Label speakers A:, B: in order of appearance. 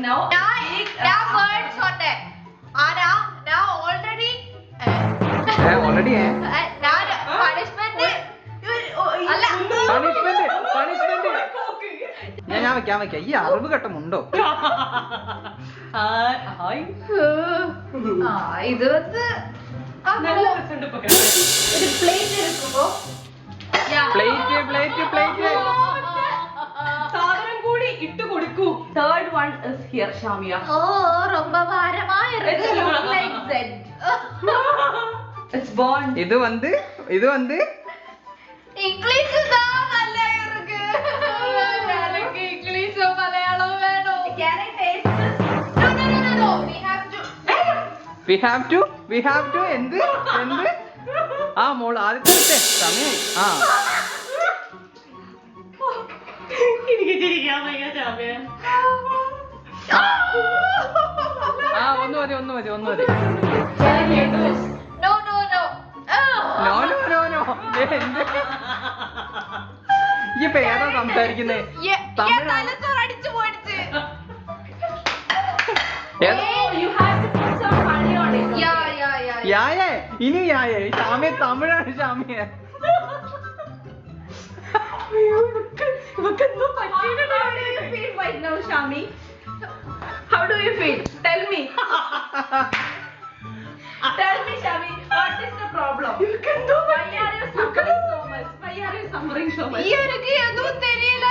A: now.
B: Words சொன்னேன். ஆனா நான் already
C: already
B: நான் punishment അല്ല
C: ഞാൻ വെക്കാം ഈ അറിവ് ഘട്ടമുണ്ടോ?
B: ഇത് வந்து
A: നല്ല രസമുണ്ട് ഇപ്പൊ കാണാൻ.
B: ഒരു പ്ലേറ്റ് എടുക്കുമ്പോ
C: പ്ലേറ്റ്
A: സാധനം കൂടി ഇട്ട് കൊടുക്കൂ. Third one is here, Shamia.
B: ரொம்ப ഭാരமா
A: It's look like Z. It's bond.
C: இது வந்து
B: ഇംഗ്ലീഷ് தான் நல்லா இருக்கு. எனக்கு ഇംഗ്ലീഷോ മലയാളമോ വേണോ?
A: Can I taste this?
B: No.
C: we have to എന്ത് ആ മോൾ ആദ്യത്തെ സമയം
A: എനിക്ക് ചിരിക്കാൻ വയ്യ, Shamia.
C: ഒന്ന് മതി
A: Can I get this?
B: No.
C: No ഈ പേരാ സംസാരിക്കുന്നേ?
B: തലച്ചോറ് അടിച്ചു പോയിട്ട്.
A: Oh, you have to put some honey on it.
B: Yeah.
C: യായേ ഇനി യായേ ഷാമിയ തമിഴാണ് ഷാമിയ.
A: ഇവക്കെന്തോ പറ്റിയിട്ടുണ്ട്. How do you feel right now, Shami? How do you feel? Tell me. Tell me, Shami, what is the problem? Why are you suffering so much?
B: ഈ എനിക്ക് എതും தெரியல.